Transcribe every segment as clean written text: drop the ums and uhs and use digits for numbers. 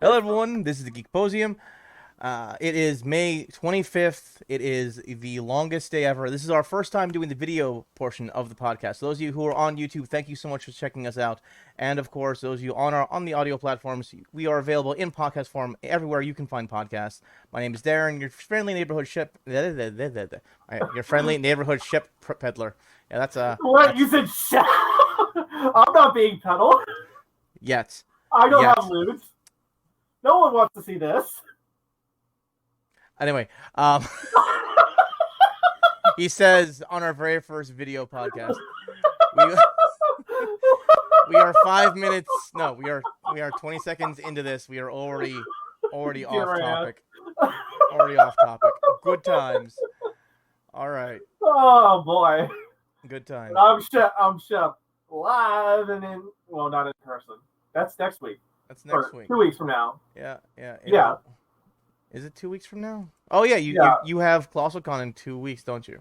Hello, everyone. This is the Geek-Posium. It is May 25th. It is the longest day ever. This is our first time doing the video portion of the podcast. So those of you who are on YouTube, thank you so much for checking us out. And of course, those of you on the audio platforms, we are available in podcast form everywhere you can find podcasts. My name is Darren, your friendly neighborhood ship. Your friendly neighborhood ship peddler. Yeah, What that's you said? I'm not being peddled. yet. I don't Yet. have loot. No one wants to see this. Anyway, he says on our very first video podcast, we we are 5 minutes. No, we are 20 seconds into this. We are already off topic. Already off topic. Good times. All right. Oh boy. Good times. I'm Shep. Live and not in person. That's next week. That's next week. 2 weeks from now. Yeah. Is it 2 weeks from now? Oh yeah, you have ColossalCon in 2 weeks, don't you?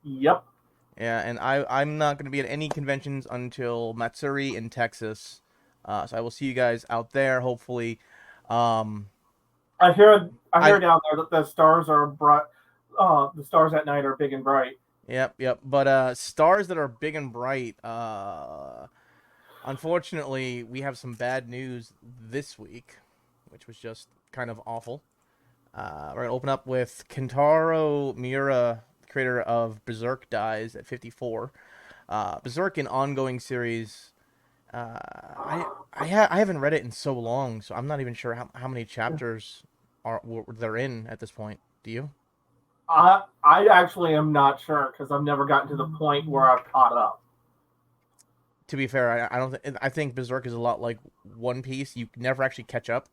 Yep. Yeah, and I'm not going to be at any conventions until Matsuri in Texas. So I will see you guys out there, hopefully. I hear down there that the stars are bright. The stars at night are big and bright. Yep. But stars that are big and bright. Unfortunately, we have some bad news this week, which was just kind of awful. We're gonna open up with Kentaro Miura, creator of Berserk, dies at 54. Berserk, an ongoing series. I haven't read it in so long, so I'm not even sure how many chapters they're in at this point. Do you? I actually am not sure because I've never gotten to the point where I've caught up. To be fair, I don't. I think Berserk is a lot like One Piece. You never actually catch up.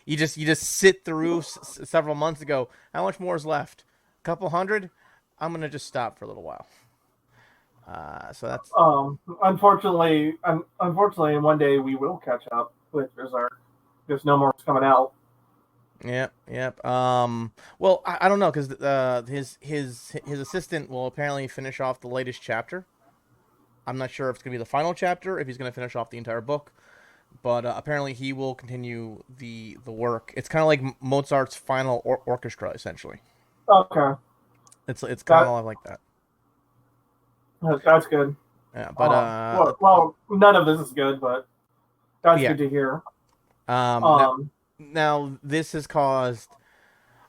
You just sit through several months ago. How much more is left? A couple hundred. I'm gonna just stop for a little while. So that's unfortunately, one day we will catch up with Berserk. There's no more coming out. Yep. Well, I don't know because his assistant will apparently finish off the latest chapter. I'm not sure if it's gonna be the final chapter, if he's gonna finish off the entire book, but apparently he will continue the work. It's kind of like Mozart's final orchestra, essentially. Okay. It's kind of like that. That's good. Yeah, but well, none of this is good, but that's good to hear. Now this has caused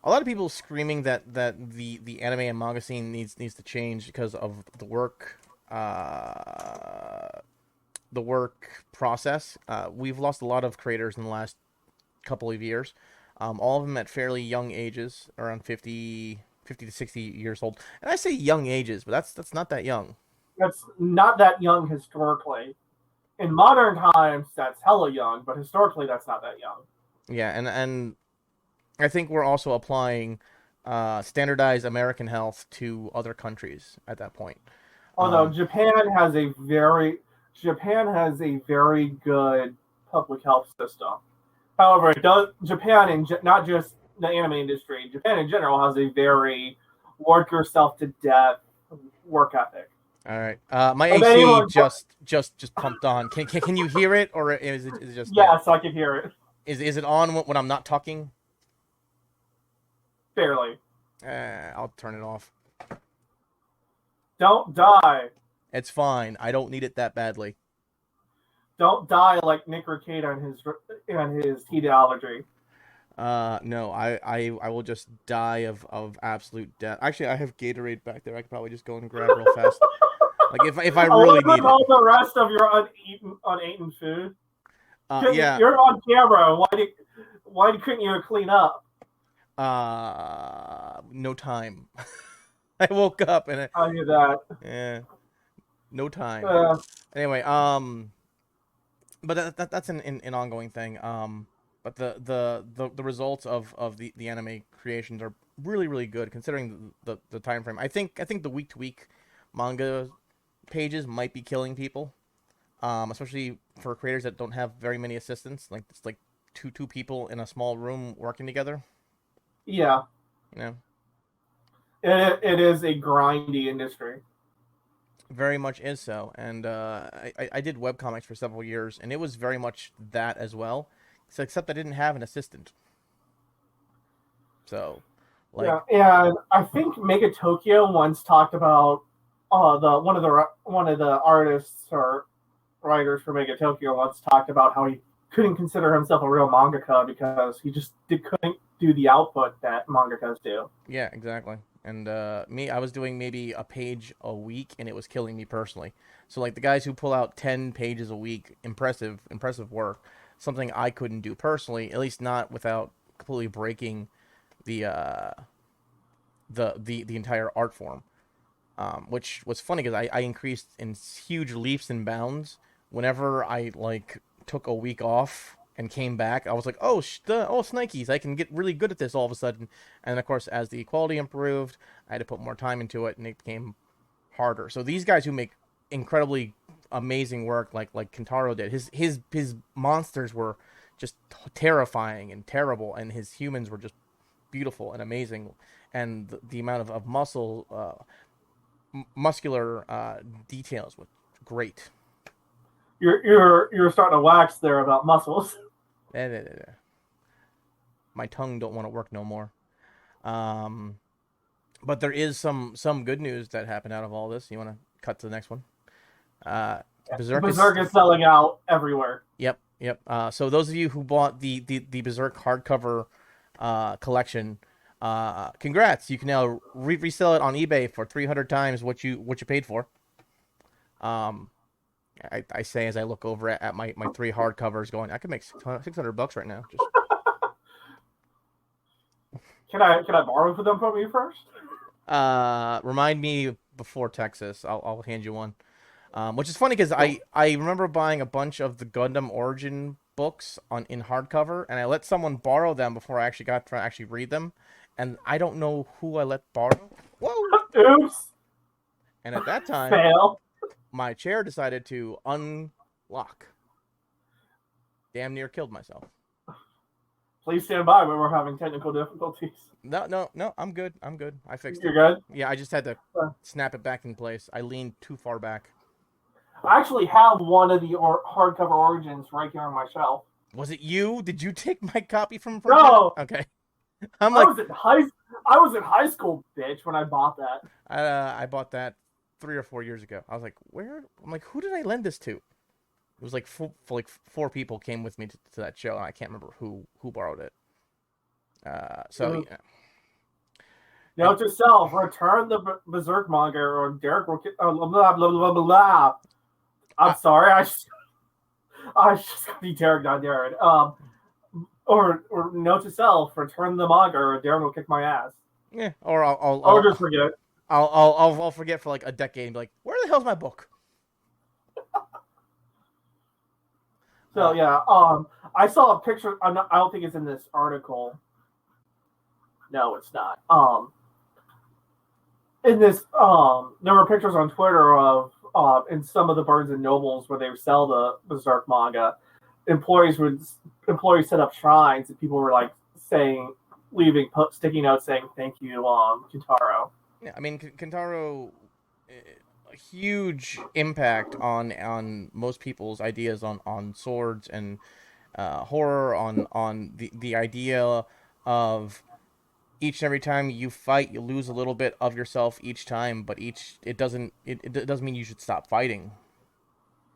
a lot of people screaming that the anime and manga scene needs to change because of the work process. We've lost a lot of creators in the last couple of years. All of them at fairly young ages, around 50 to 60 years old. And I say young ages, but that's not that young. That's not that young historically. In modern times, that's hella young, but historically, that's not that young. Yeah, and I think we're also applying standardized American health to other countries at that point. Although Japan has a very good public health system. However, Japan, and not just the anime industry, Japan in general has a very work yourself to death work ethic. All right. My AC just pumped on. Can you hear it, or is it just? Yes, I can hear it. Is it on when I'm not talking? Barely. I'll turn it off. Don't die. It's fine. I don't need it that badly. Don't die like Nick Ricada and his heat allergy. No, I will just die of absolute death. Actually, I have Gatorade back there. I could probably just go and grab real fast. Like if I really need it. All the rest of your uneaten food. Yeah. You're on camera. Why couldn't you clean up? No time. I woke up and I knew that. Yeah. No time. Anyway, but that's an ongoing thing. But the results of the anime creations are really good considering the time frame. I think the week to week manga pages might be killing people, especially for creators that don't have very many assistants. Like it's like two people in a small room working together. Yeah. You know. It is a grindy industry. Very much is so, and I did webcomics for several years, and it was very much that as well. So except I didn't have an assistant. So, Yeah, like, and I think Mega Tokyo once talked about the one of the artists or writers for Mega Tokyo once talked about how he couldn't consider himself a real mangaka because he just couldn't do the output that mangakas do. yeah, exactly. And me, I was doing maybe a page a week, and it was killing me personally. So like the guys who pull out 10 pages a week, impressive work. Something I couldn't do personally, at least not without completely breaking the the entire art form. Which was funny because I increased in huge leaps and bounds whenever I like took a week off and came back. I was like, oh snikes, I can get really good at this all of a sudden. And of course, as the quality improved, I had to put more time into it, and it became harder. So these guys who make incredibly amazing work, like Kentaro did, his monsters were just terrifying and terrible, and his humans were just beautiful and amazing, and the amount of muscle muscular details was great. You're starting to wax there about muscles. My tongue don't want to work no more. Um, but there is some good news that happened out of all this. You want to cut to the next one? Uh, Berserk is Berserk is selling out everywhere. yep. So those of you who bought the Berserk hardcover collection, congrats! You can now resell it on eBay for 300 times what you paid for. Um, I say as I look over at my three hardcovers, going, I could make $600 right now. Just Can I borrow for them from you first? remind me before Texas. I'll hand you one. Which is funny because I remember buying a bunch of the Gundam Origin books in hardcover, and I let someone borrow them before I actually got to actually read them, and I don't know who I let borrow. Whoa! Oops. And at that time, Fail. my chair decided to unlock. Damn near killed myself. Please stand by when we're having technical difficulties. No, I'm good. I fixed it. You're good? Yeah, I just had to snap it back in place. I leaned too far back. I actually have one of the hardcover Origins right here on my shelf. Was it you? Did you take my copy from? No. Okay. I was in high school, bitch, when I bought that. I bought that 3 or 4 years ago. I was like, where? I'm like, who did I lend this to? It was like four people came with me to that show, and I can't remember who borrowed it. So yeah. Note to self: return the Berserk manga, or Derek will get blah blah blah blah blah. I'm sorry, I just got be Derek, not Darren. Or note to self: return the manga, or Darren will kick my ass. Yeah, or I'll just forget. I'll forget for like a decade and be like, where the hell's my book? So yeah, I saw a picture. I don't think it's in this article. No, it's not. In this, there were pictures on Twitter of in some of the Barnes and Nobles where they sell the Berserk manga. Employees set up shrines, and people were like sticky notes saying thank you, Kintaro. Yeah, I mean Kentaro, a huge impact on most people's ideas on swords and horror, on the idea of each and every time you fight, you lose a little bit of yourself each time, but it doesn't mean you should stop fighting.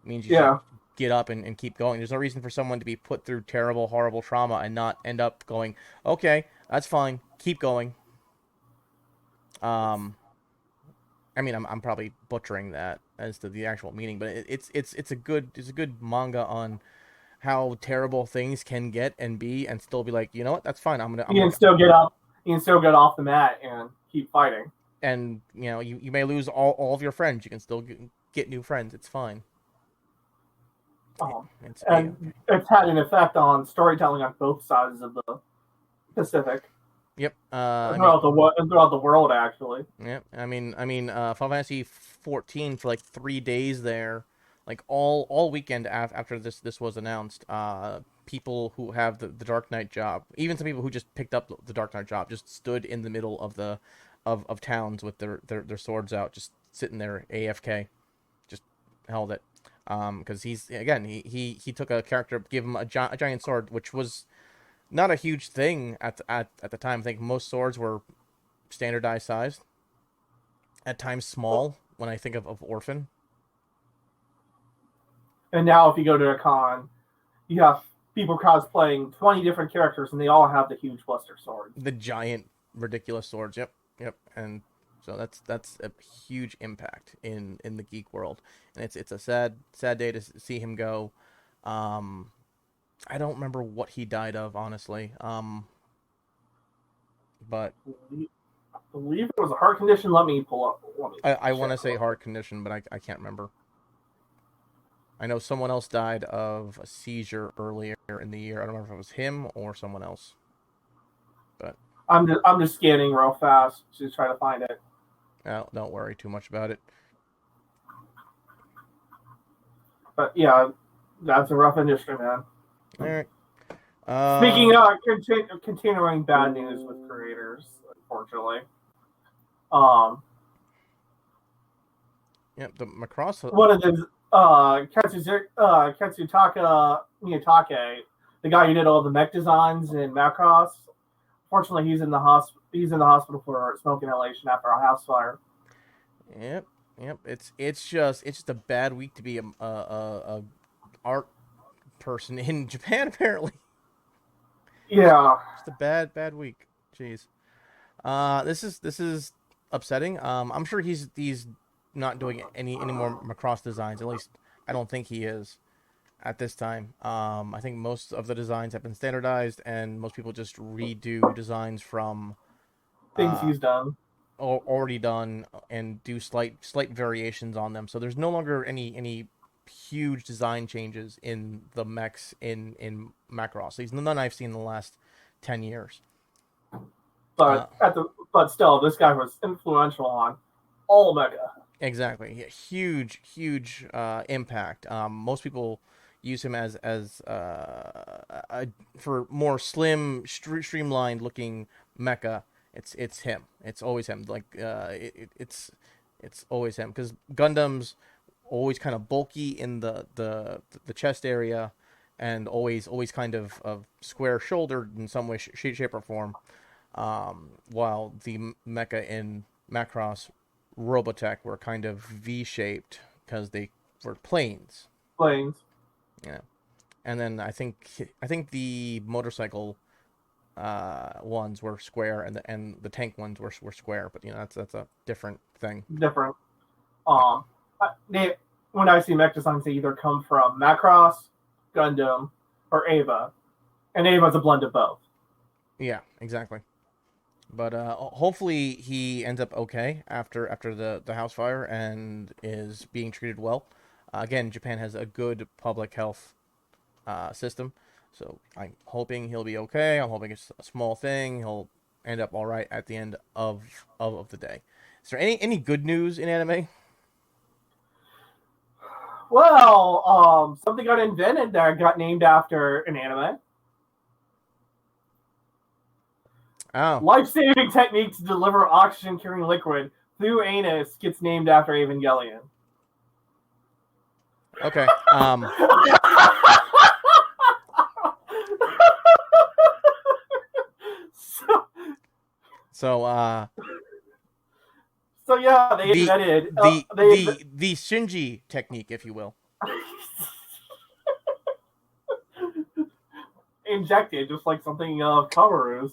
It means you should get up and keep going. There's no reason for someone to be put through terrible, horrible trauma and not end up going, okay, that's fine, keep going. I mean, I'm probably butchering that as to the actual meaning, but it's a good manga on how terrible things can get and be, and still be like, you know what, that's fine. You can still get up. You can still get off the mat and keep fighting. And you know, you may lose all of your friends. You can still get new friends. It's fine. It's had an effect on storytelling on both sides of the Pacific. Yep. Throughout the world, actually. Yep. I mean, Final Fantasy 14 for like 3 days there, like all weekend after this was announced. People who have the Dark Knight job, even some people who just picked up the Dark Knight job, just stood in the middle of the of towns with their swords out, just sitting there AFK, just held it. Because he took a character, gave him a giant sword, which was not a huge thing at the time. I think most swords were standardized sized, at times small. When I think of Orphan, And now, if you go to a con, you have people cosplaying 20 different characters, and they all have the huge Buster swords. the giant ridiculous swords. Yep, yep, and so that's a huge impact in the geek world, and it's a sad day to see him go. Um, I don't remember what he died of, honestly. But I believe it was a heart condition. Let me pull up. I want to say heart condition, but I can't remember. I know someone else died of a seizure earlier in the year. I don't remember if it was him or someone else. But I'm just scanning real fast to try to find it. don't worry too much about it. But yeah, that's a rough industry, man. All right. Speaking of continuing bad news with creators, unfortunately. Yeah, the Macross. One of the Katsutaka Miyatake, the guy who did all the mech designs in Macross. Fortunately, he's in the hospital for smoke inhalation after a house fire. Yep. It's just a bad week to be a art person in Japan, apparently. Yeah, Just a bad week. Jeez. This is upsetting. I'm sure he's not doing any more Macross designs. At least I don't think he is at this time. I think most of the designs have been standardized, and most people just redo designs from things he's done. already done and do slight variations on them. So there's no longer any huge design changes in the mechs in Macross. At least none I've seen in the last 10 years. But still, this guy was influential on all mecha. Exactly, yeah, huge impact. Most people use him as for more slim, streamlined looking mecha. It's him. It's always him. Like it's always him because Gundam's always kind of bulky in the chest area, and always kind of square shouldered in some way, shape or form. While the mecha in Macross Robotech were kind of V-shaped because they were planes. Planes. Yeah, and then I think the motorcycle ones were square, and the tank ones were square. But that's a different thing. Different. When I see mech designs, they either come from Macross, Gundam, or Ava, and Ava's a blend of both. Yeah, exactly. But hopefully he ends up okay after the house fire and is being treated well. Again, Japan has a good public health system, so I'm hoping he'll be okay. I'm hoping it's a small thing. He'll end up all right at the end of the day. Is there any good news in anime? Well, something got invented that got named after an anime. Oh, Life-saving technique to deliver oxygen-carrying liquid through anus gets named after Evangelion. okay. So yeah, they invented the Shinji technique, if you will. Injected, just like something Kamaru's.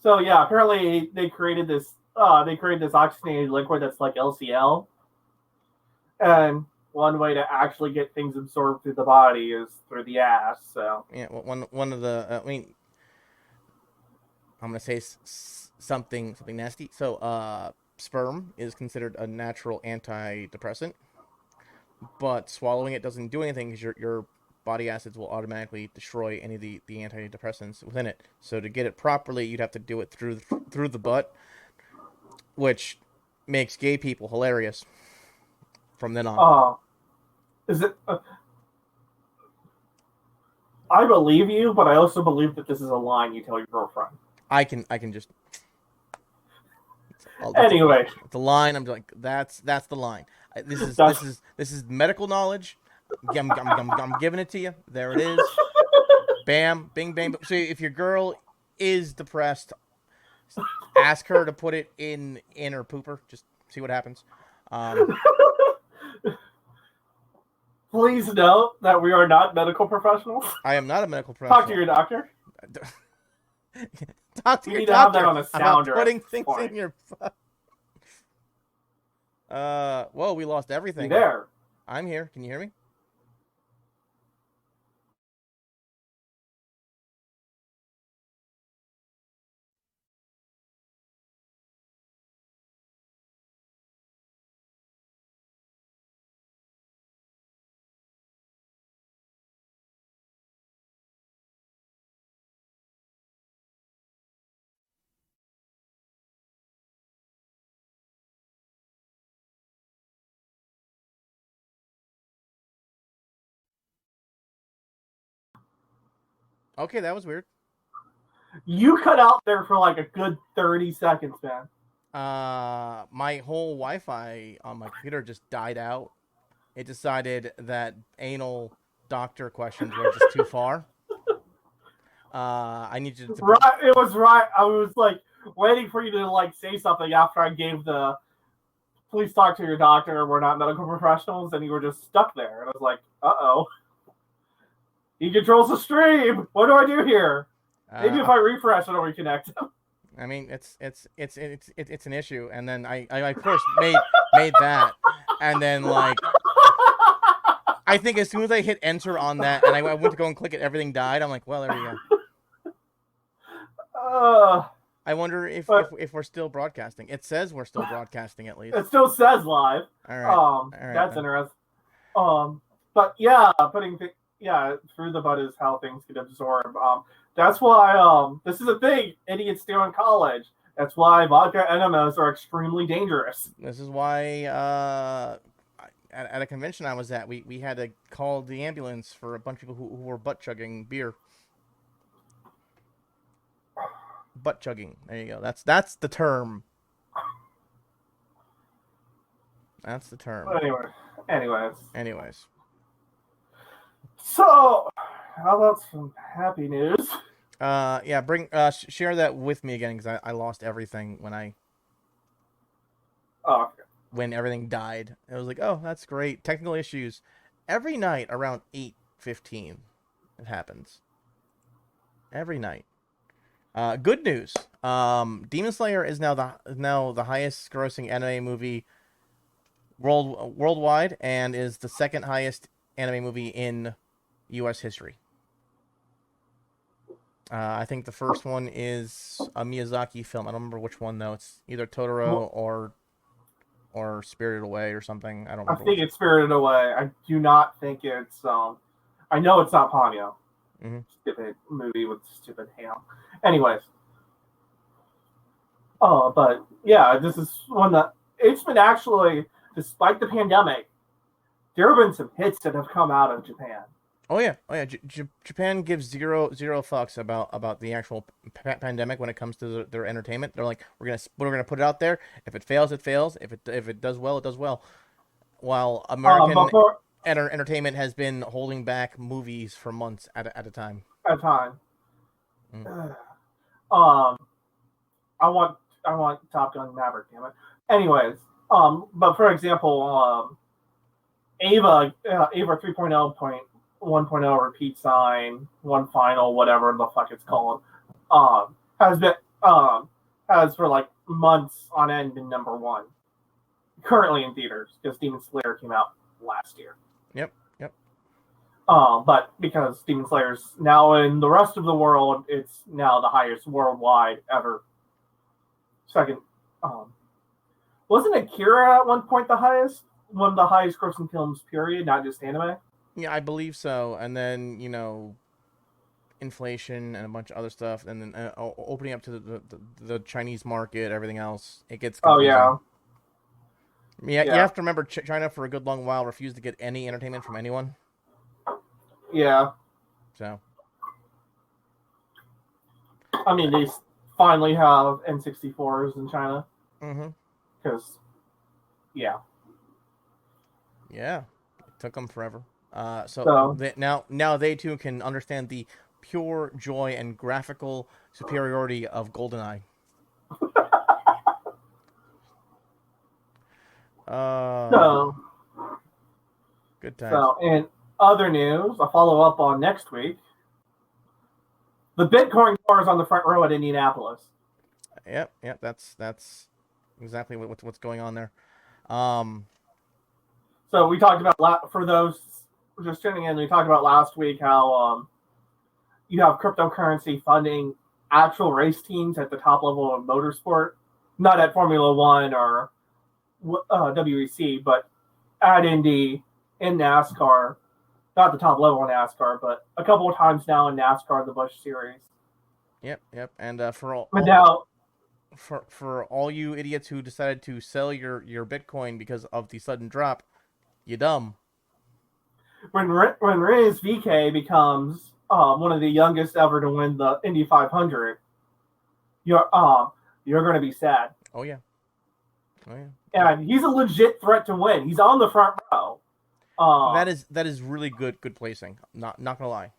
So yeah, apparently they created this oxygenated liquid that's like LCL, and one way to actually get things absorbed through the body is through the ass. So yeah, one of the I'm gonna say something nasty. So sperm is considered a natural antidepressant, but swallowing it doesn't do anything because your body acids will automatically destroy any of the antidepressants within it. So to get it properly, you'd have to do it through the butt, which makes gay people hilarious from then on. Is it? I believe you, but I also believe that this is a line you tell your girlfriend. I can just. Anyway, the line. I'm like, that's the line. This is that's medical knowledge. I'm giving it to you. There it is. Bam, bing, bang. So if your girl is depressed, ask her to put it in her pooper. Just see what happens. Please note that we are not medical professionals. I am not a medical professional. Talk to your doctor. Talk to We your need to have doctor that on a sounder about putting at this things point. in your. Whoa, we lost everything. You there? I'm here. Can you hear me? Okay, that was weird. You cut out there for like a good 30 seconds, man. My whole Wi-Fi on my computer just died out. It decided that anal doctor questions were just too far. I need you to. Right, it was right. I was like waiting for you to like say something after I gave the please talk to your doctor. We're not medical professionals, and you were just stuck there. And I was like, uh-oh. He controls the stream. What do I do here? Maybe if I refresh, it'll reconnect. I mean, it's an issue, and then I first made that, and then like I think as soon as I hit enter on that, and I went to go and click it, everything died. I'm like, well, there we go. I wonder if we're still broadcasting. It says we're still broadcasting at least. It still says live. All right. All right, that's interesting. But yeah, through the butt is how things get absorbed. That's why this is a thing idiots do in college. That's why vodka enemas are extremely dangerous. This is why at a convention I was at, we had to call the ambulance for a bunch of people who were butt chugging beer. Butt chugging. There you go. That's the term. That's the term. Anyways. So, how about some happy news? Yeah, share that with me again, because I lost everything when when everything died. It was like, oh, that's great. Technical issues. Every night around 8:15, it happens. Every night. Good news. Demon Slayer is now the highest grossing anime movie worldwide, and is the second highest anime movie in U.S. history. I think the first one is a Miyazaki film. I don't remember which one though. It's either Totoro or Spirited Away or something. I don't remember. I think it's Spirited Away. I do not think it's I know it's not Ponyo. Mm-hmm. Stupid movie with stupid ham. Anyways. But yeah, this is one that it's been actually, despite the pandemic, there have been some hits that have come out of Japan. Oh yeah. Japan gives zero fucks about the actual pandemic when it comes to their entertainment. They're like, we're gonna put it out there. If it fails, it fails. If it does well, it does well. While American entertainment has been holding back movies for months at a time. Mm. I want Top Gun Maverick, damn it. Anyways, but for example, Ava 3.0.1.0 repeat sign, one final, whatever the fuck it's called, has for like months on end been number one. Currently in theaters, because Demon Slayer came out last year. Yep. But because Demon Slayer's now in the rest of the world, it's now the highest worldwide ever. Second, wasn't Akira at one point one of the highest grossing films, period, not just anime? Yeah, I believe so. And then, inflation and a bunch of other stuff, and then opening up to the Chinese market, everything else, it gets confusing. Oh, yeah. You have to remember China for a good long while refused to get any entertainment from anyone. Yeah. So. I mean, they finally have N64s in China. Mm-hmm. Because, yeah. Yeah, it took them forever. So So, now they too can understand the pure joy and graphical superiority of GoldenEye. Uh, so, Good times. so, in other news, I'll follow up on next week. The Bitcoin car is on the front row at Indianapolis. Yep. That's exactly what's going on there. Um, So we talked about, for those just tuning in, we talked about last week how you have cryptocurrency funding actual race teams at the top level of motorsport, not at Formula One or WEC, but at Indy, in NASCAR, not the top level in NASCAR, but a couple of times now in NASCAR, the Busch Series. yep. And for But now, for all you idiots who decided to sell your Bitcoin because of the sudden drop, you dumb. when Reyes VK becomes one of the youngest ever to win the Indy 500, you're going to be sad. Oh yeah. Oh yeah. And he's a legit threat to win. He's on the front row. That is really good placing. Not gonna lie.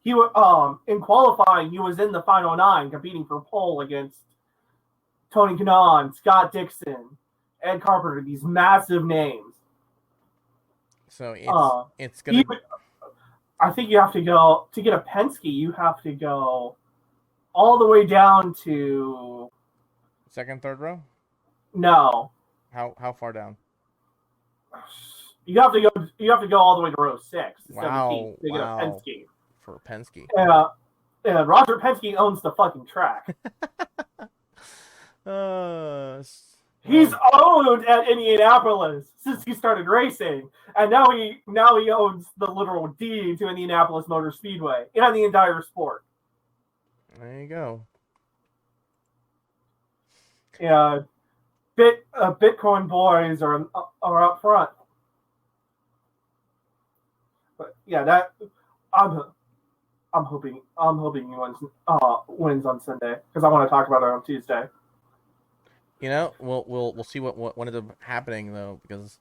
He in qualifying, he was in the final 9 competing for pole against Tony Kanaan, Scott Dixon, Ed Carpenter, these massive names. So it's gonna. Even, I think you have to go to get a Penske. You have to go all the way down to Second, third row? no. How far down? You have to go. You have to go all the way to row 6, 17 to get a Wow. Penske. For Penske. Roger Penske owns the fucking track. He's owned at Indianapolis since he started racing, and now he owns the literal deed to Indianapolis Motor Speedway and the entire sport. There you go. Yeah, Bitcoin boys are up front. But yeah, that I'm hoping he wins on Sunday because I want to talk about it on Tuesday. You know, we'll see what ends up happening though, because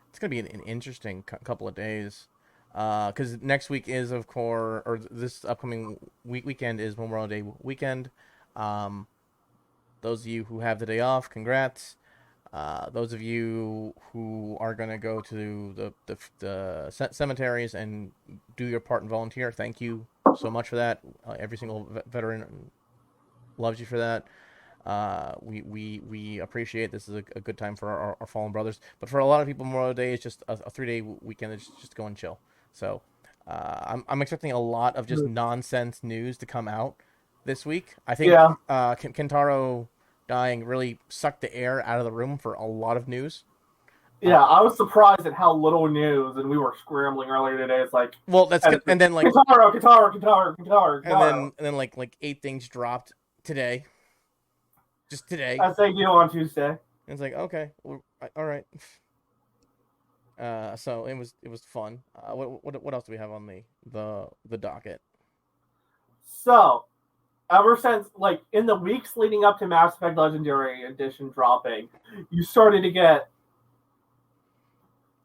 it's gonna be an interesting couple of days. Because next week is, of course, or this upcoming weekend is Memorial Day weekend. Those of you who have the day off, congrats. Those of you who are gonna go to the cemeteries and do your part and volunteer, thank you so much for that. Every single veteran loves you for that. We appreciate this is a good time for our fallen brothers, but for a lot of people, Memorial Day is just a 3-day weekend. It's just go and chill. So I'm expecting a lot of just nonsense news to come out this week. I think Kentaro dying really sucked the air out of the room for a lot of news. Yeah, I was surprised at how little news, and we were scrambling earlier today. It's like, well, that's good. And then like Kentaro, and then like 8 things dropped today. Just today. As they do on Tuesday. And it's like, okay, well, all right. So it was fun. What else do we have on the docket? So, ever since like in the weeks leading up to Mass Effect Legendary Edition dropping, you started to get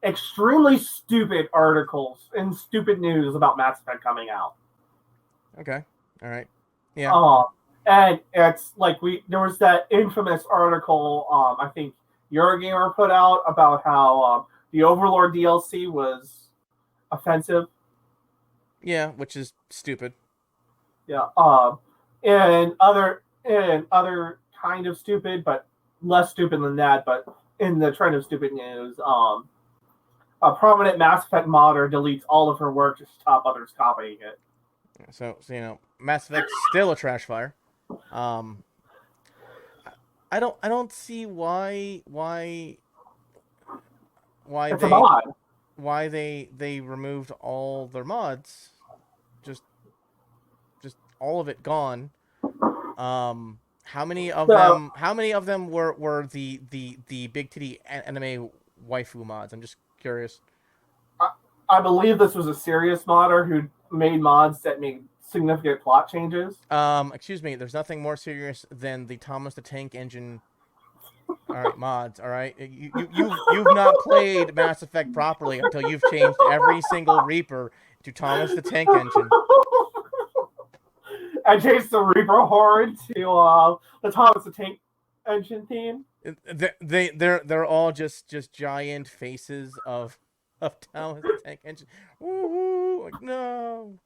extremely stupid articles and stupid news about Mass Effect coming out. Okay, all right, yeah. And it's like there was that infamous article I think Eurogamer put out about how the Overlord DLC was offensive. Yeah, which is stupid. Yeah. And other kind of stupid, but less stupid than that. But in the trend of stupid news, a prominent Mass Effect modder deletes all of her work to stop others copying it. So you know, Mass Effect's still a trash fire. I don't see why it's a mod. Why they removed all their mods, just all of it gone. How many of them were the big titty anime waifu mods? I'm just curious. I believe this was a serious modder who made mods that made significant plot changes. Excuse me. There's nothing more serious than the Thomas the Tank Engine All right, mods. All right, you've not played Mass Effect properly until you've changed every single Reaper to Thomas the Tank Engine. I changed the Reaper Horde to the Thomas the Tank Engine theme. They're all just giant faces of Thomas the Tank Engine. Woo! Like, no.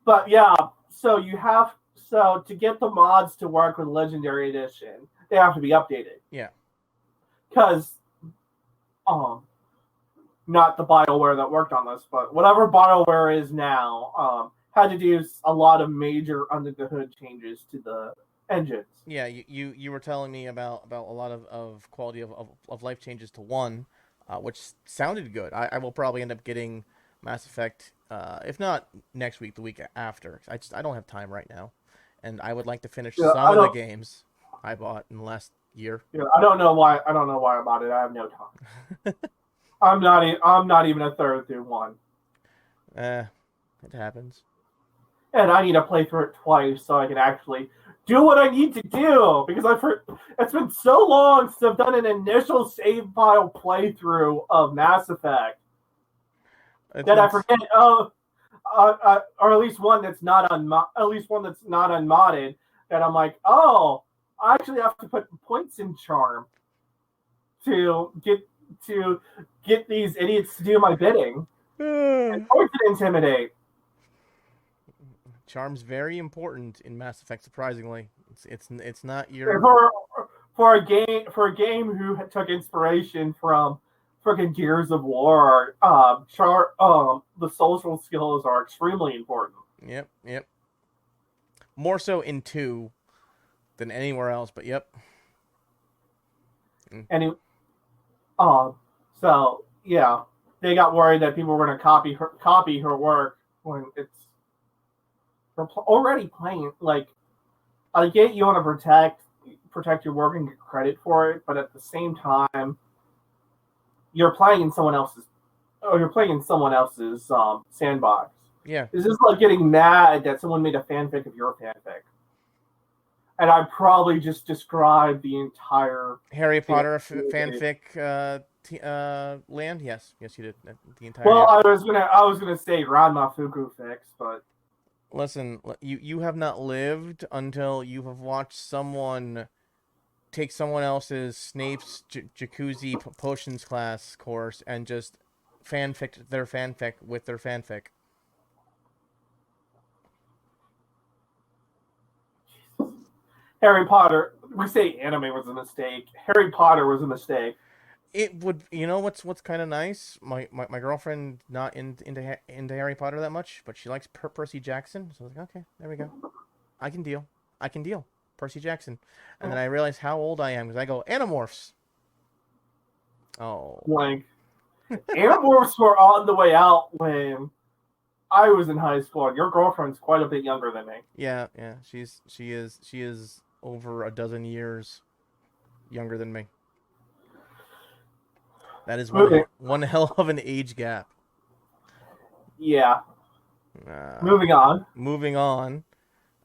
But yeah, so to get the mods to work with Legendary Edition, they have to be updated. Yeah. Because, not the BioWare that worked on this, but whatever BioWare is now, had to do a lot of major under the hood changes to the engines. Yeah, you were telling me about a lot of quality of life changes to 1, which sounded good. I will probably end up getting Mass Effect, if not next week, the week after. I don't have time right now, and I would like to finish some of the games I bought in the last year. Yeah, I don't know why I bought it. I have no time. I'm not even a third through 1. It happens. And I need to play through it twice so I can actually do what I need to do, because it's been so long since I've done an initial save file playthrough of Mass Effect that I forget. Or at least one that's not unmodded. That I'm like, I actually have to put points in Charm to get these idiots to do my bidding. And points to Intimidate. Charm's very important in Mass Effect. Surprisingly, it's not your for a game who took inspiration from freaking Gears of War. The social skills are extremely important. Yep. More so in 2 than anywhere else, but yep. So yeah, they got worried that people were going to copy her work when it's already playing. Like, I get you want to protect your work and get credit for it, but at the same time, you're playing in someone else's sandbox. Yeah, this is like getting mad that someone made a fanfic of your fanfic, and I probably just described the entire Harry Potter fanfic land. Yes, you did the entire. Well, I was gonna say Ranma Fuku fix, but. Listen, you have not lived until you have watched someone take someone else's Snape's Jacuzzi Potions class course and just fanfic their fanfic with their fanfic. Harry Potter. We say anime was a mistake. Harry Potter was a mistake. It would, what's kind of nice. My girlfriend not into Harry Potter that much, but she likes Percy Jackson. So I was like, okay, there we go. I can deal. Percy Jackson. And then I realized how old I am because I go Animorphs. Oh, like Animorphs were on the way out when I was in high school. And your girlfriend's quite a bit younger than me. Yeah. She is over a dozen years younger than me. That is one hell of an age gap. Yeah. Moving on.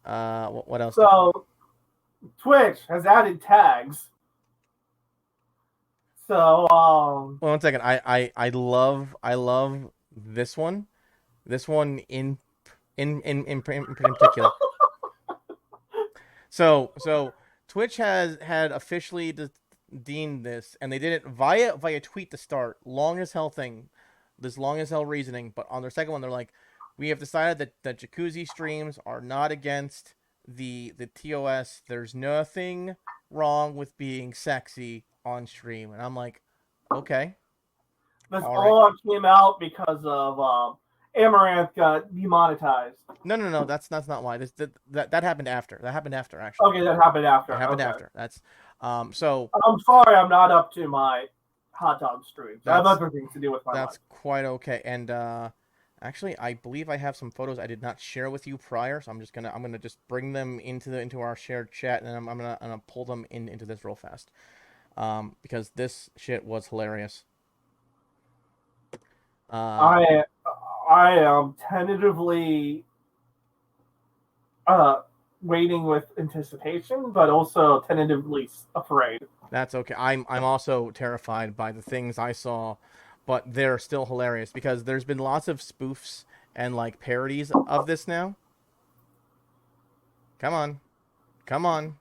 What else? So, Twitch has added tags. So, well, 1 second. I love this one. This one in particular. So Twitch had officially deemed this, and they did it via tweet to start. Long as hell thing, this long as hell reasoning. But on their second one, they're like, we have decided that Jacuzzi streams are not against the TOS. There's nothing wrong with being sexy on stream. And I'm like, okay. This all came out because of Amaranth got demonetized. No. That's not why. That happened after. That happened after, actually. Okay, that happened after. After. That's so. I'm sorry, I'm not up to my hot dog streams. I have other things to do with my life. That's quite okay. And actually, I believe I have some photos I did not share with you prior, so I'm gonna just bring them into our shared chat, and I'm gonna pull them into this real fast, because this shit was hilarious. I am tentatively waiting with anticipation, but also tentatively afraid. That's okay. I'm also terrified by the things I saw, but they're still hilarious because there's been lots of spoofs and like parodies of this now. Come on. Come on.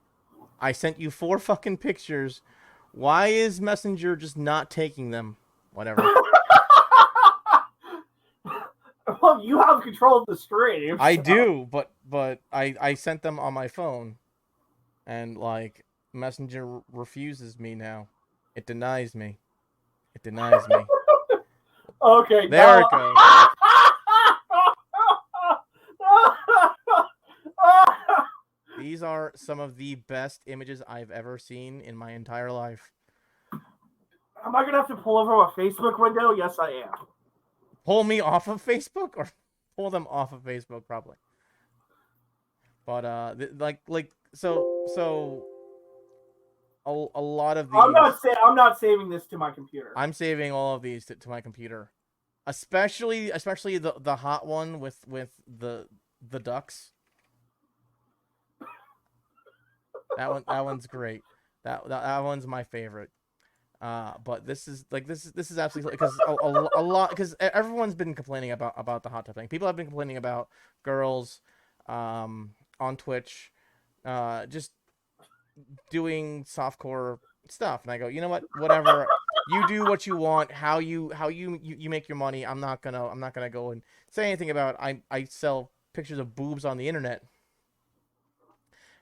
I sent you 4 fucking pictures. Why is Messenger just not taking them? Whatever. Well, you have control of the stream. I do, but I sent them on my phone, and like Messenger refuses me now. It denies me. It denies me. Okay, There it goes. These are some of the best images I've ever seen in my entire life. Am I gonna have to pull over a Facebook window? Yes, I am. Pull me off of Facebook, or pull them off of Facebook, probably. But so a lot of these. I'm not saving this to my computer. I'm saving all of these to my computer, especially the hot one with the ducks. That one's great. That one's my favorite. But this is absolutely, because a lot, because everyone's been complaining about the hot tub thing. People have been complaining about girls on Twitch just doing softcore stuff, and I go, you know what, whatever, you do what you want, how you make your money. I'm not gonna go and say anything about I sell pictures of boobs on the internet.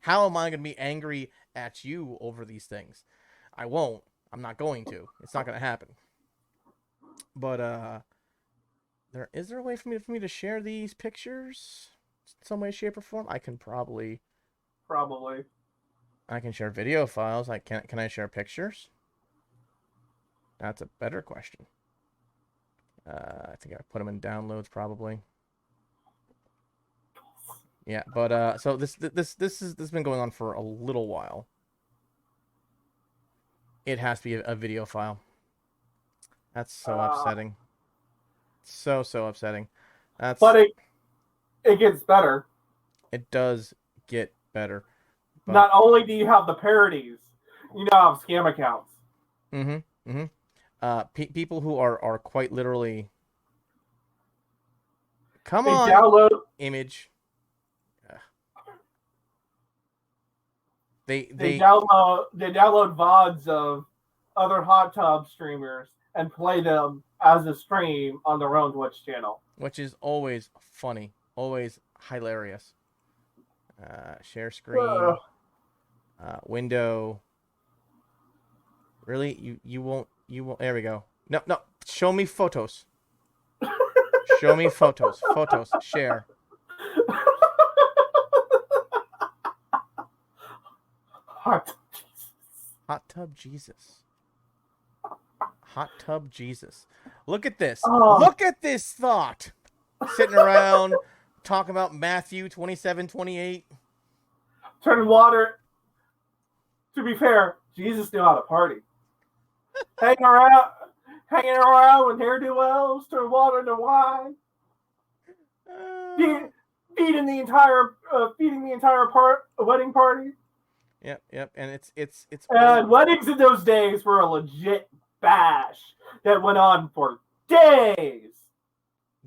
How am I gonna be angry at you over these things? I won't. I'm not going to. It's not gonna happen. But is there a way for me to share these pictures in some way, shape, or form? I can probably. I can share video files. Can I share pictures? That's a better question. I think I put them in downloads probably. Yeah, but so this has been going on for a little while. It has to be a video file. That's so upsetting. So upsetting. But it gets better. It does get better. But not only do you have the parodies, you now have scam accounts. People who are quite literally. Come they on. Download image. They download VODs of other hot tub streamers and play them as a stream on their own Twitch channel, which is always funny, always hilarious. Share screen, window. Really, you won't. There we go. No. Show me photos. Show me photos. Photos. Share. Hot tub Jesus. Hot tub Jesus. Look at this. Look at this thought. Sitting around talking about Matthew 27:28. Turning water. To be fair, Jesus knew how to party. hanging around with ne'er-do-wells, turn water into wine. Feeding the entire wedding party. Yep, and it's and weddings in those days were a legit bash that went on for days.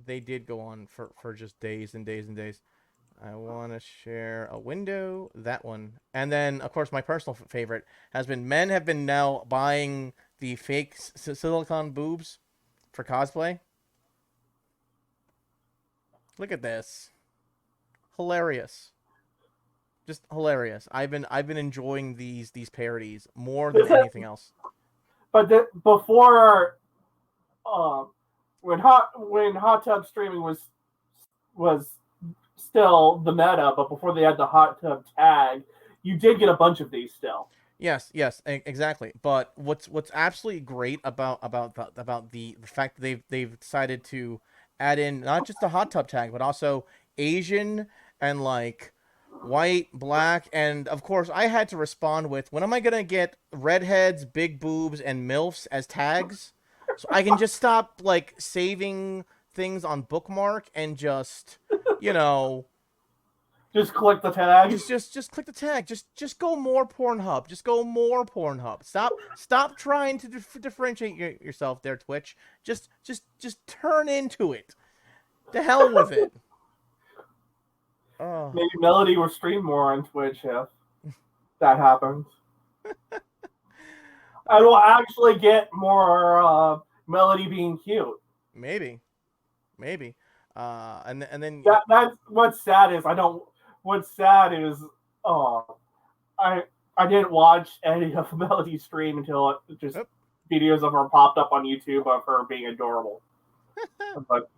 They did go on for just days and days and days. I want to share a window, that one, and then of course my personal favorite has been men have been now buying the fake silicone boobs for cosplay. Look at this, hilarious. Just hilarious. I've been enjoying these parodies more than anything else. But before, when hot tub streaming was still the meta, but before they had the hot tub tag, you did get a bunch of these still. Yes, exactly. But what's absolutely great about the fact that they've decided to add in not just the hot tub tag, but also Asian and like white, black, and of course I had to respond with, when am I gonna get redheads, big boobs, and MILFs as tags so I can just stop like saving things on bookmark and just Just click the tag. Just click the tag. Just go more Pornhub. Just go more Pornhub. Stop trying to differentiate yourself there, Twitch. Just turn into it. To hell with it. Oh. Maybe Melody will stream more on Twitch if that happens. I will actually get more Melody being cute. Maybe. And then That's what's sad is I didn't watch any of Melody's stream until just videos of her popped up on YouTube of her being adorable. But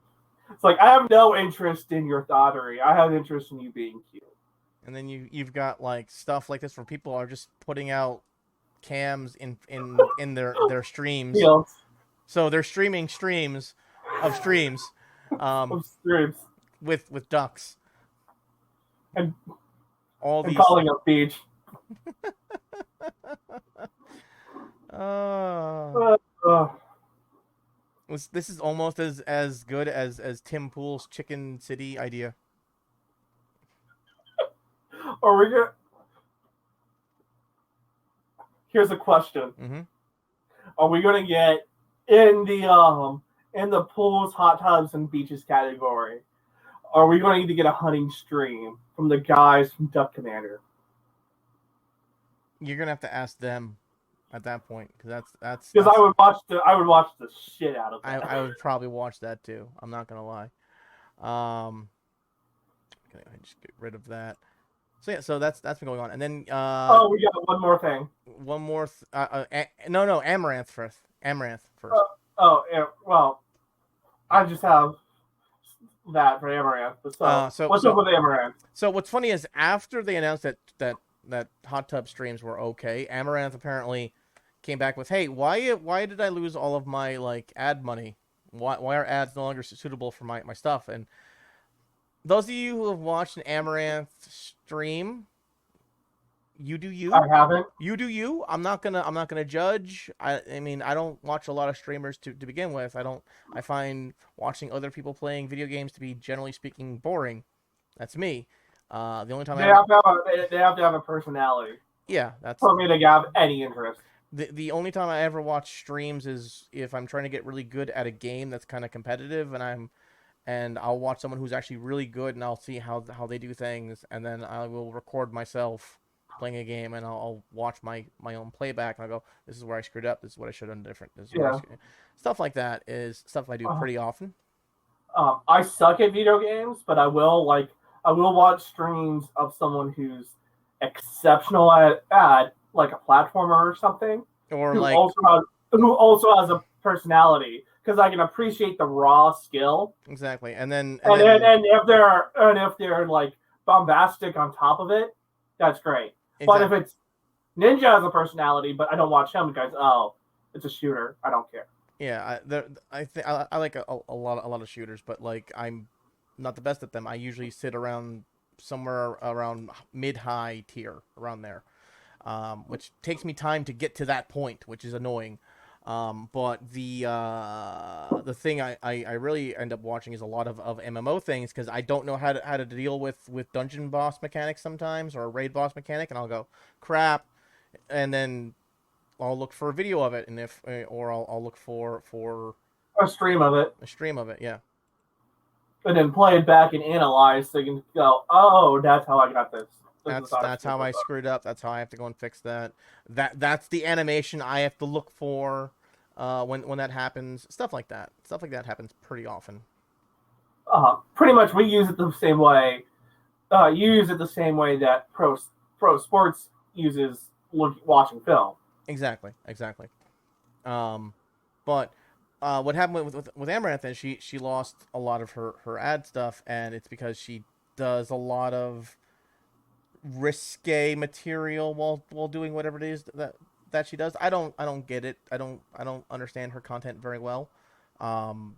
it's like I have no interest in your thottery. I have interest in you being cute. And then you've got like stuff like this where people are just putting out cams in their streams. Yes. So they're streaming streams of streams. With ducks and all and these calling up beach. This is almost as good as Tim Pool's Chicken City idea. Are we gonna? Here's a question: Are we gonna get in the pools, hot tubs, and beaches category? Are we going to get a hunting stream from the guys from Duck Commander? You're gonna have to ask them at that point because that's because I would watch the shit out of that. I would probably watch that too. I'm not gonna lie. Can I just get rid of that? So yeah, so that's been going on, and then we got one more thing. One more. No, Amaranth first. Amaranth first. Well, I just have that for Amaranth. So what's up with Amaranth? So what's funny is after they announced that hot tub streams were okay, Amaranth apparently came back with, "Hey, why did I lose all of my like ad money? Why are ads no longer suitable for my stuff?" And those of you who have watched an Amaranth stream, you do you. I haven't. You do you. I'm not gonna judge. I mean, I don't watch a lot of streamers to begin with. I find watching other people playing video games to be, generally speaking, boring. That's me. The only time they have to have a personality. Yeah, that's for me to have any interest. The only time I ever watch streams is if I'm trying to get really good at a game that's kind of competitive, and I'll watch someone who's actually really good, and I'll see how they do things, and then I will record myself playing a game, and I'll watch my own playback, and I'll go, "This is where I screwed up. This is what I should have done different." This is stuff like that is stuff I do pretty often. I suck at video games, but I will watch streams of someone who's exceptional at like a platformer or something, or who also has a personality, because I can appreciate the raw skill. Exactly, and then if they're like bombastic on top of it, that's great. Exactly. But if it's Ninja has a personality, but I don't watch him because it's a shooter, I don't care. Yeah, I like a lot of shooters, but like I'm not the best at them. I usually sit around somewhere around mid-high tier, around there, which takes me time to get to that point, which is annoying. But the thing I really end up watching is a lot of MMO things, because I don't know how to deal with dungeon boss mechanics sometimes, or a raid boss mechanic, and I'll go crap, and then I'll look for a video of it, and I'll look for a stream of it. A stream of it, yeah. And then play it back and analyze, so you can go, "Oh, that's how I got this." That's how I screwed up. That's how I have to go and fix that. That's the animation I have to look for when that happens. Stuff like that. Stuff like that happens pretty often. Pretty much, we use it the same way. You use it the same way that pro sports uses watching film. Exactly. But what happened with Amaranth is she lost a lot of her ad stuff, and it's because she does a lot of risque material while doing whatever it is that she does. I don't get it. I don't understand her content very well.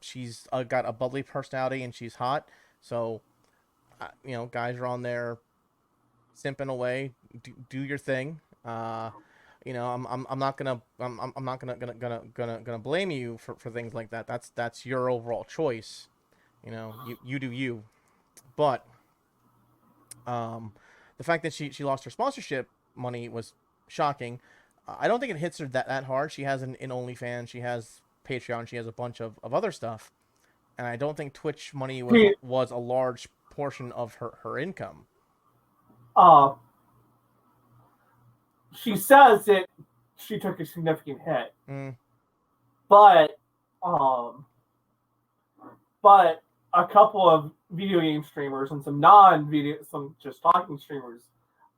She's got a bubbly personality, and she's hot, so guys are on there simping away. Do your thing. I'm not gonna blame you for things like that. That's your overall choice. You do you. But The fact that she lost her sponsorship money was shocking. I don't think it hits her that hard. She has an OnlyFans, she has Patreon, she has a bunch of other stuff, and I don't think Twitch money She, was a large portion of her income. uh, she says that she took a significant hit, Mm. but um, but a couple of video game streamers and some non-video, some just talking streamers,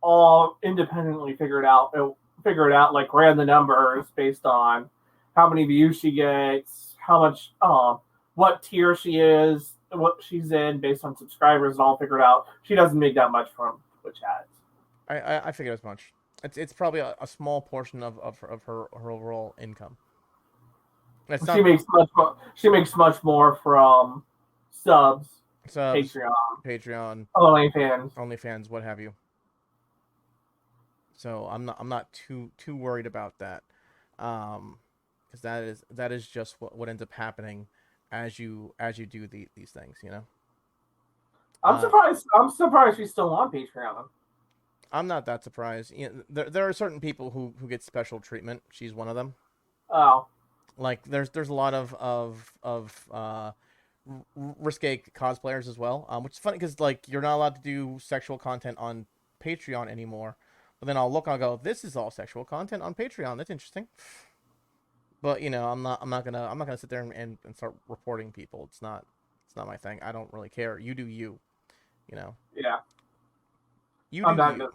all independently figured out, like ran the numbers based on how many views she gets, how much, what tier she is, what she's in, based on subscribers, and all figured out she doesn't make that much from Twitch ads. I figured as much. It's probably a small portion of her overall income. It's She not makes much more. She makes much more from subs, subs, Patreon, Patreon, OnlyFans. OnlyFans, what have you. So I'm not too worried about that, because that is just what ends up happening as you do these things, you know. I'm surprised. I'm surprised she's still on Patreon. I'm not that surprised. You know, there are certain people who get special treatment. She's one of them. Oh, Like there's a lot of risque cosplayers as well, which is funny because like you're not allowed to do sexual content on Patreon anymore. But then I'll look and I'll go, this is all sexual content on Patreon. That's interesting. But you know, I'm not gonna sit there and start reporting people. It's not my thing. I don't really care. You do you. You know. yeah. You I'm do not you. gonna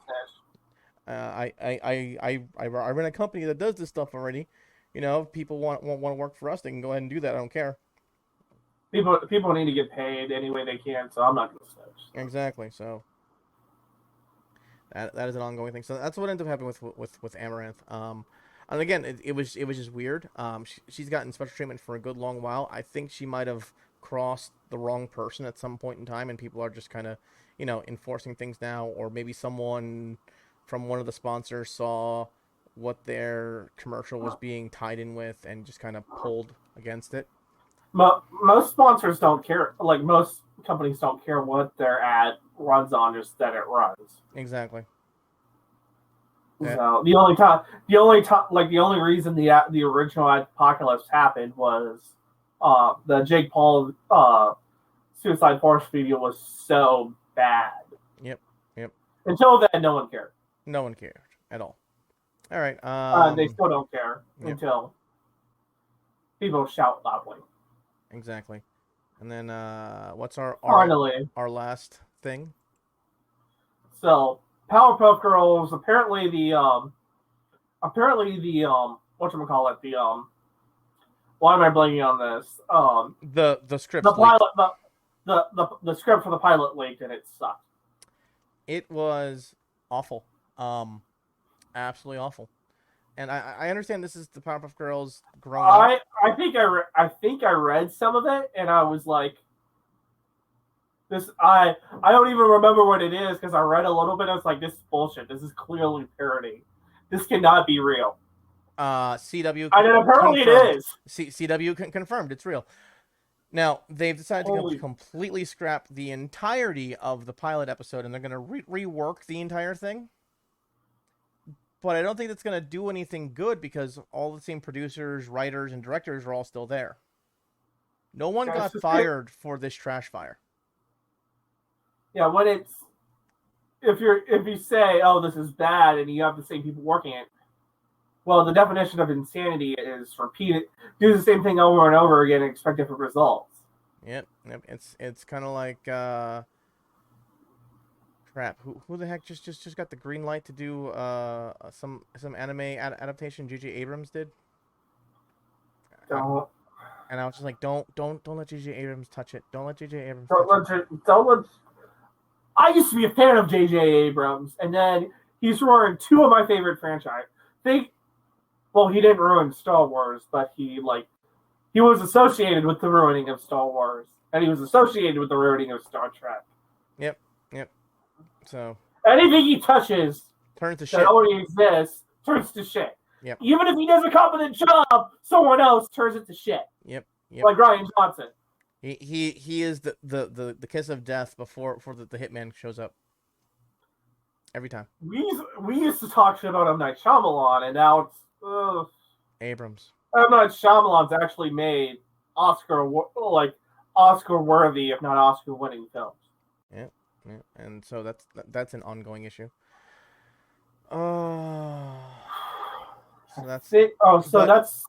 finish. I run a company that does this stuff already. You know, if people want to work for us, they can go ahead and do that. I don't care. People need to get paid any way they can, so I'm not gonna snitch. Exactly. So that is an ongoing thing. So that's what ended up happening with Amaranth. And again, it was just weird. She's gotten special treatment for a good long while. I think she might have crossed the wrong person at some point in time, and people are just kind of, you know, enforcing things now, or maybe someone from one of the sponsors saw what their commercial was being tied in with and just kind of pulled against it. Most sponsors don't care. Like most companies don't care what their ad runs on, just that it runs. Exactly. Yeah. So the only reason the original apocalypse happened was the Jake Paul Suicide Force video was so bad. Yep. Yep. Until then, no one cared. No one cared at all. All right. They still don't care until people shout loudly. Exactly. And then what's our last thing? So Powerpuff Girls apparently the whatchamacallit, why am I blanking on this? The script. The pilot the script for the pilot leaked and it sucked. It was awful. Absolutely awful. And I understand this is the Powerpuff Girls grown up. I think I read some of it and I was like, this I don't even remember what it is because I read a little bit. I was like, this is bullshit. This is clearly parody. This cannot be real. CW. And apparently confirmed. it is. CW confirmed it's real. Now they've decided to completely scrap the entirety of the pilot episode, and they're going to rework the entire thing. But I don't think that's going to do anything good because all the same producers, writers, and directors are all still there. No one got fired for this trash fire. Yeah, when it's if you say, "Oh, this is bad," and you have the same people working it, well, the definition of insanity is do the same thing over and over again and expect different results. Yep. It's kind of like crap. Who the heck just got the green light to do some anime adaptation? J.J. Abrams did. Don't. And I was just like, don't let J.J. Abrams touch it. Don't let J.J. Abrams. Don't let. I used to be a fan of J.J. Abrams, and then he's ruined two of my favorite franchises. Well, he didn't ruin Star Wars, but he was associated with the ruining of Star Wars, and he was associated with the ruining of Star Trek. Yep. So anything he touches turns to that shit. already exists turns to shit. Yep. Even if he does a competent job, someone else turns it to shit. Yep. Like Ryan Johnson. He is the kiss of death before the hitman shows up. every time. We used to talk shit about M. Night Shyamalan, and now it's Abrams. M. Night Shyamalan's actually made Oscar worthy, if not Oscar winning films. Yeah, yeah, and so that's an ongoing issue. Oh, so that's that's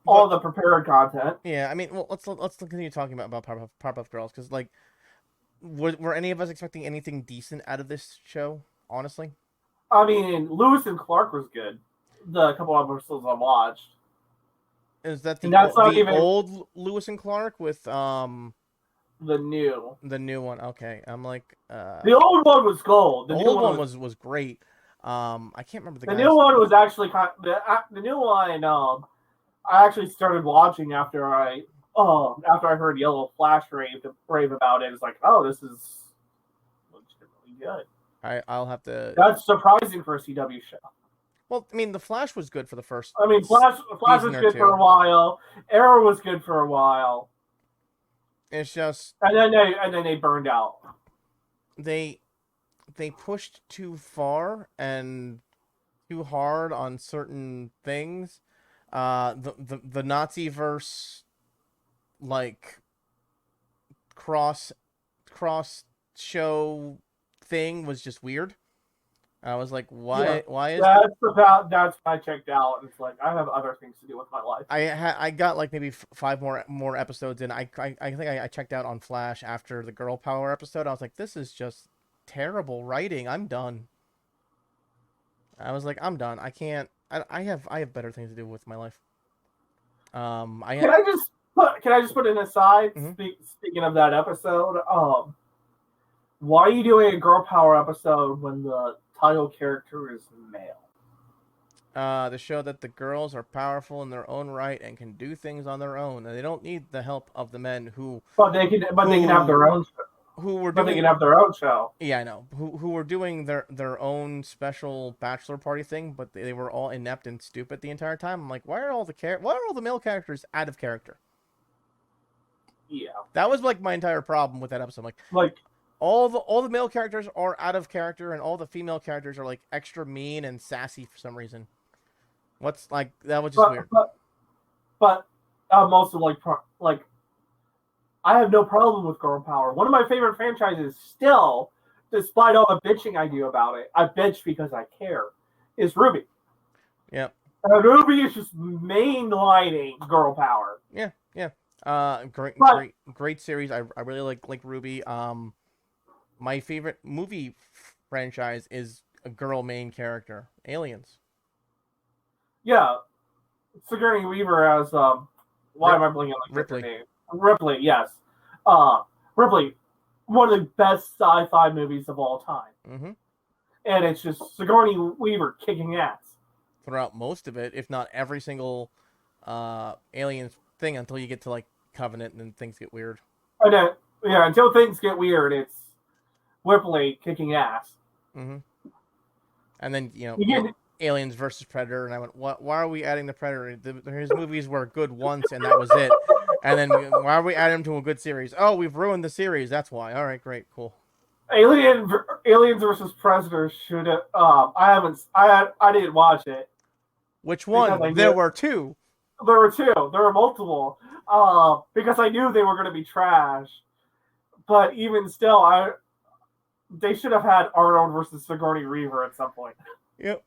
all the prepared content. Yeah, I mean, well, let's continue talking about Powerpuff Girls, because like, were any of us expecting anything decent out of this show? Honestly, I mean, Lewis and Clark was good. The couple of episodes I watched. is that And that's not the even old Lewis and Clark with the new one? Okay, I'm like the old one was gold. The old one was great. I can't remember the new one was actually the new one. I actually started watching after I heard Yellow Flash rave about it. It's like, oh, this is legitimately good. I'll have to. That's surprising for a CW show. Well, I mean, The Flash was good for the first. I mean, Flash was good for a while. Arrow was good for a while. It's just, and then they burned out. They pushed too far and too hard on certain things. The Nazi verse, like, cross show thing was just weird. I was like, why? Yeah, why is that's when I checked out, and it's like I have other things to do with my life. I got like maybe 5 more episodes in. I think I checked out on Flash after the girl power episode. I was like, this is just terrible writing. I'm done. I was like, I'm done. I can't. I have better things to do with my life. Can I just put an aside? Mm-hmm. Speaking of that episode, why are you doing a girl power episode when the title character is male? To show that the girls are powerful in their own right and can do things on their own, and they don't need the help of the men who. But they can have their own. They can have their own show. Yeah, I know. Who were doing their own special bachelor party thing, but they were all inept and stupid the entire time. I'm like, why are all the male characters out of character? Yeah, that was like my entire problem with that episode. Like all the male characters are out of character, and all the female characters are like extra mean and sassy for some reason. What's like that was just weird. But also like I have no problem with girl power. One of my favorite franchises still, despite all the bitching I do about it, I bitch because I care, is Ruby. Yeah. Ruby is just mainlining girl power. Yeah. Great series. I really like Ruby. My favorite movie franchise is a girl main character, Aliens. Yeah. Sigourney Weaver as why am I blinking on Ripley? Name? Ripley, yes. Ripley, one of the best sci-fi movies of all time. Mm-hmm. And it's just Sigourney Weaver kicking ass throughout most of it, if not every single Aliens thing, until you get to like Covenant, and then things get weird. And then, until things get weird, it's Ripley kicking ass. Mm-hmm. And then Aliens versus Predator, and I went, "What? Why are we adding the Predator? His movies were good once, and that was it. And then why are we adding him to a good series? Oh, we've ruined the series. That's why. All right, great, cool." Aliens versus Predator should have. I didn't watch it. Which one? There were two. There were two. There were multiple. Because I knew they were going to be trash. But even still, they should have had Arnold versus Sigourney Weaver at some point. Yep.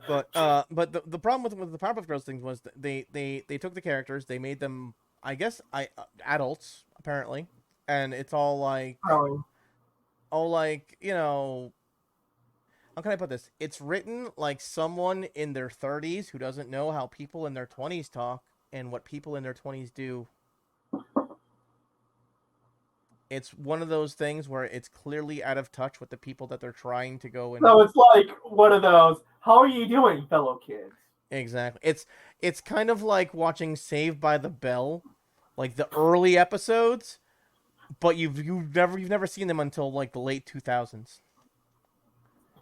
But the problem with the Powerpuff Girls things was they took the characters, they made them, I guess, adults apparently, and it's all like how can I put this? It's written like someone in their 30s who doesn't know how people in their 20s talk and what people in their 20s do. It's one of those things where it's clearly out of touch with the people that they're trying to go and. So it's like one of those, how are you doing, fellow kids? Exactly. It's kind of like watching Saved by the Bell, like the early episodes, but you've never seen them until like the late 2000s.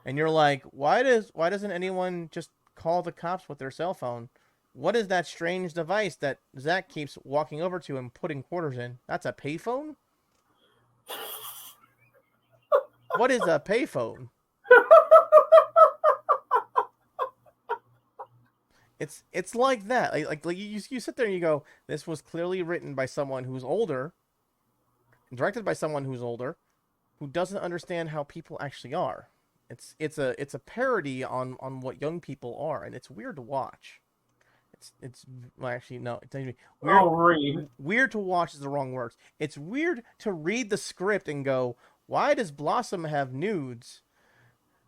And you're like, why doesn't anyone just call the cops with their cell phone? What is that strange device that Zach keeps walking over to and putting quarters in? That's a payphone? What is a payphone? It's like that. Like you sit there and you go, this was clearly written by someone who's older, directed by someone who's older, who doesn't understand how people actually are. It's a parody on what young people are, and it's weird to watch. It's well, actually no, it's weird. Oh, read. Weird to watch is the wrong words. It's weird to read the script and go, why does Blossom have nudes?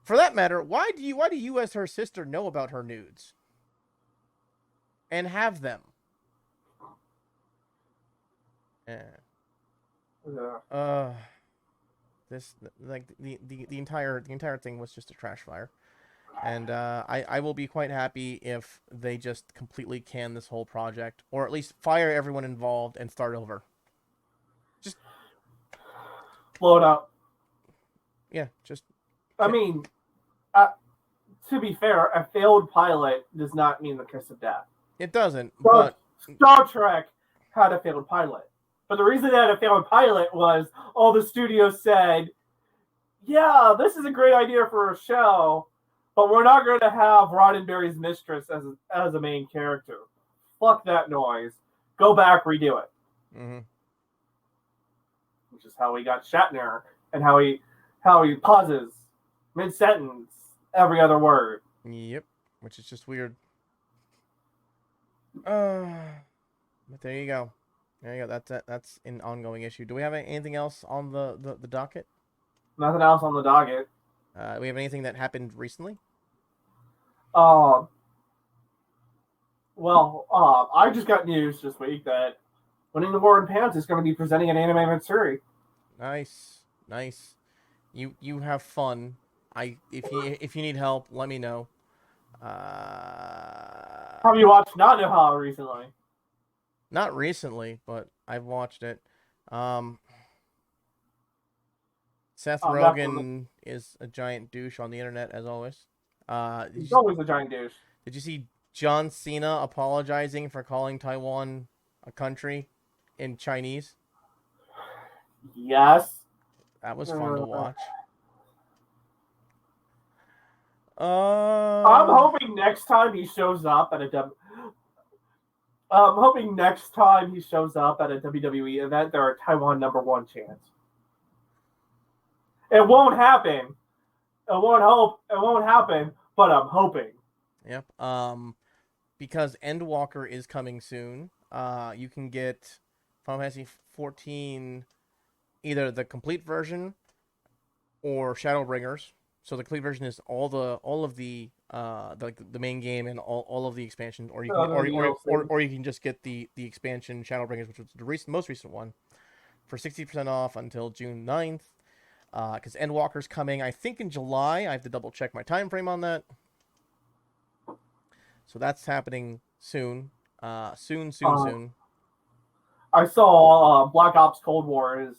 For that matter, why do you as her sister know about her nudes and have them? Yeah. Yeah. This like the entire thing was just a trash fire, and I will be quite happy if they just completely can this whole project, or at least fire everyone involved and start over. Just blow it up. Yeah, just. I mean, to be fair, a failed pilot does not mean the kiss of death. It doesn't. But Star Trek had a failed pilot. But the reason they had a failed pilot was all the studios said, yeah, this is a great idea for a show, but we're not going to have Roddenberry's mistress as a main character. Fuck that noise. Go back, redo it. Mm-hmm. Which is how we got Shatner, and how he pauses mid-sentence every other word. Yep, which is just weird. But there you go. There you go. That's an ongoing issue. Do we have anything else on the docket? Nothing else on the docket. Do we have anything that happened recently? I just got news this week that Winning the War in Pants is going to be presenting an anime Matsuri. Nice. You have fun. If you need help, let me know. Have you watched Nanoha recently? Not recently, but I've watched it. Seth Rogen is a giant douche on the internet, as always. He's always a giant douche. Did you see John Cena apologizing for calling Taiwan a country in Chinese? Yes. That was fun to watch. I'm hoping next time he shows up at a WWE event, there are Taiwan #1 chants. It won't happen. It won't happen, but I'm hoping. Yep. Because Endwalker is coming soon. You can get Final Fantasy 14, either the complete version or Shadowbringers. So the complete version is all of the main game and all of the expansions, or you can just get the expansion Shadowbringers, which was the most recent one, for 60% off until June 9th. Because Endwalker's coming, I think, in July. I have to double check my time frame on that. So that's happening soon. Soon. I saw Black Ops Cold War is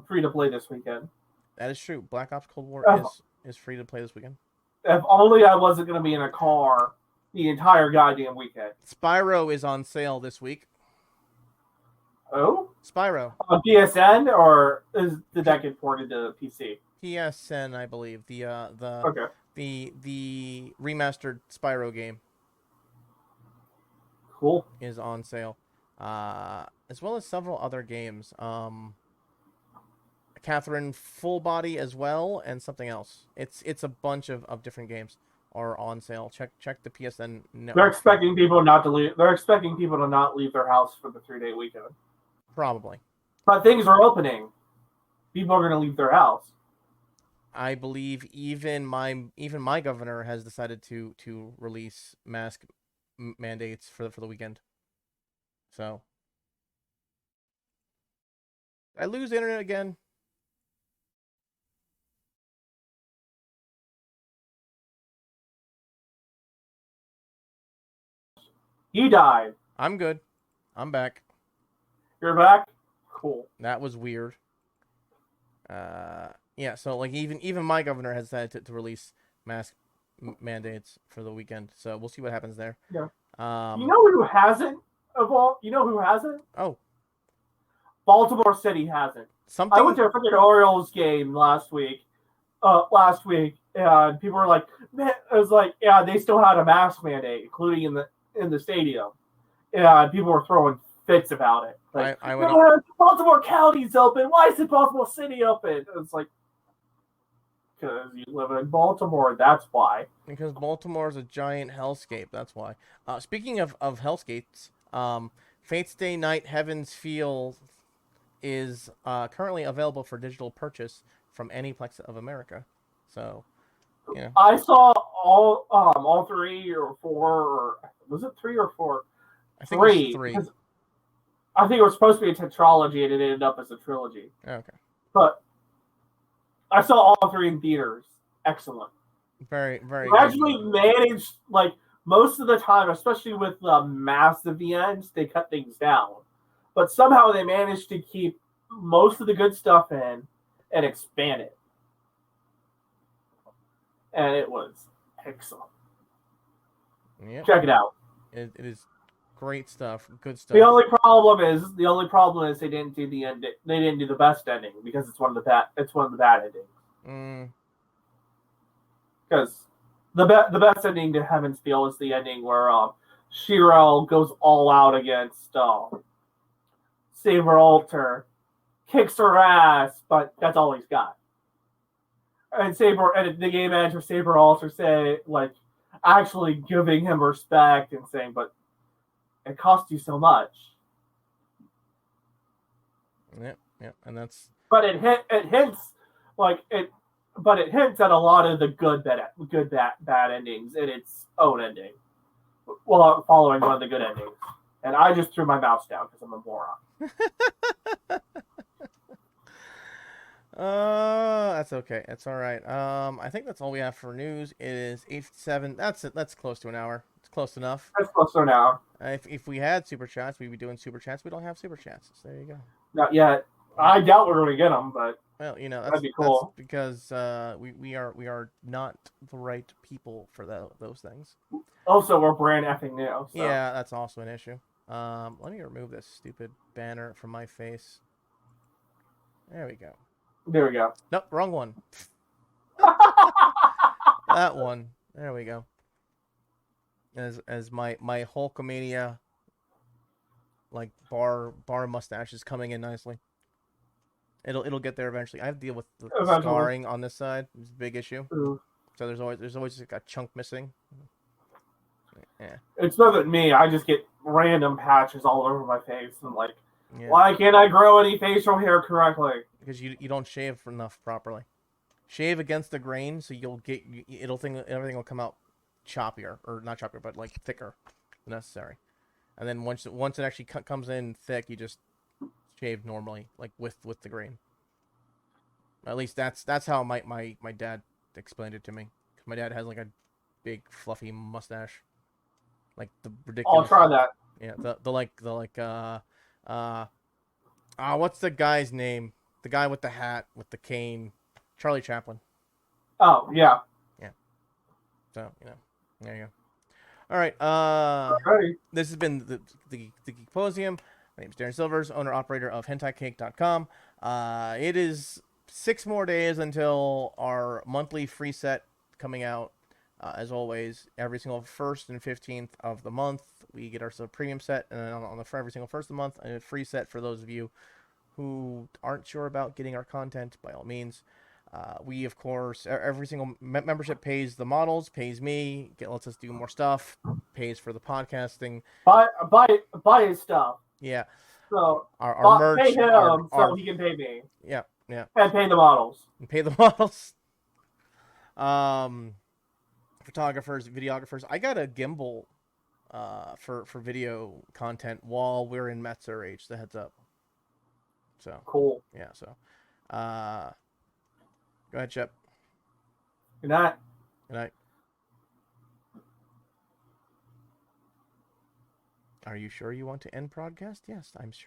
free to play this weekend. That is true. Black Ops Cold War is free to play this weekend. If only I wasn't going to be in a car the entire goddamn weekend. Spyro is on sale this week. Oh? Spyro. On PSN, or did that get ported to PC? PSN, I believe. The remastered Spyro game. Cool. Is on sale. As well as several other games. Catherine Full Body as well, and something else. It's a bunch of different games are on sale. Check the PSN network. They're expecting people not to leave. They're expecting people to not leave their house for the 3-day weekend. Probably. But things are opening. People are going to leave their house. I believe even my governor has decided to release mask mandates for the weekend. So I lose the internet again. He died. I'm good. I'm back. You're back? Cool. That was weird. Yeah, so like even my governor has decided to release mask mandates for the weekend. So we'll see what happens there. Yeah. You know who hasn't? You know who hasn't? Oh. Baltimore City hasn't. I went to a freaking Orioles game last week last week, and people were like, "Man," it was like, yeah, they still had a mask mandate, including in the stadium, and people were throwing fits about it. Like, I would no, Baltimore County's open. Why is it Baltimore City open? It's like because you live in Baltimore. That's why. because Baltimore is a giant hellscape. That's why. Speaking of hellscapes, Fate's Day Night Heaven's Feel is currently available for digital purchase from any Plex of America. So, you know, I saw all three or four. Or, was it three or four? I think it was Three, three. because I think it was supposed to be a tetralogy and it ended up as a trilogy. Okay. But I saw all three in theaters. Excellent. Very, very They good. actually managed, like, most of the time, especially with the massive ends, they cut things down. But somehow they managed to keep most of the good stuff in and expand it. And it was excellent. Yep. Check it out. It is great stuff. Good stuff. The only problem is they didn't do the end. They didn't do the best ending because it's one of the bad endings. Because the best ending to Heaven's Feel is the ending where Shiro goes all out against Saber Alter, kicks her ass, but that's all he's got. And the game manager Saber Alter say like actually giving him respect and saying, but it cost you so much. Yep, and that's. But it hints like it. But it hints at a lot of the bad endings in its own ending. Well, following one of the good endings, and I just threw my mouse down because I'm a moron. That's okay. That's all right. I think that's all we have for news. It is 8:07. That's it. That's close to an hour. It's close enough. That's close to an hour. If we had super chats, we'd be doing super chats. We don't have super chats. So there you go. Not yet. I doubt we're going to get them, but well, that'd be cool. That's because we are not the right people for those things. Also, we're brand effing new. So. Yeah, that's also an issue. Let me remove this stupid banner from my face. There we go. There we go. Nope, wrong one. That one. There we go. As my Hulkamania like bar mustache is coming in nicely. It'll get there eventually. I have to deal with the scarring on this side. It's a big issue. Ooh. So there's always like a chunk missing. Yeah. It's not that me. I just get random patches all over my face and like, why can't I grow any facial hair correctly? Because you don't shave enough properly. Shave against the grain, so everything will come out choppier, or not choppier, but like thicker than necessary. And then once it actually comes in thick, you just shave normally, like with the grain. At least that's how my dad explained it to me. My dad has like a big fluffy mustache, like the ridiculous. I'll try that. Yeah, what's the guy's name? The guy with the hat with the cane, Charlie Chaplin. Oh yeah. Yeah. So there you go. All right. This has been the Geek-Posium. My name is Darren Silvers, owner operator of HentaiCake.com. It is 6 more days until our monthly free set coming out. As always, every single 1st and 15th of the month, we get ourselves a premium set, and then for every single 1st of the month, a free set for those of you who aren't sure about getting our content. By all means, we of course every single membership pays the models, pays me, lets us do more stuff, pays for the podcasting. Buy his stuff. Yeah. So our merch, pay him so he can pay me. Yeah. And pay the models. Photographers, videographers. I got a gimbal for video content while we're in Metzer H. The heads up. So cool. Yeah. So, go ahead, Chip. Good night. Good night. Are you sure you want to end broadcast? Yes, I'm sure.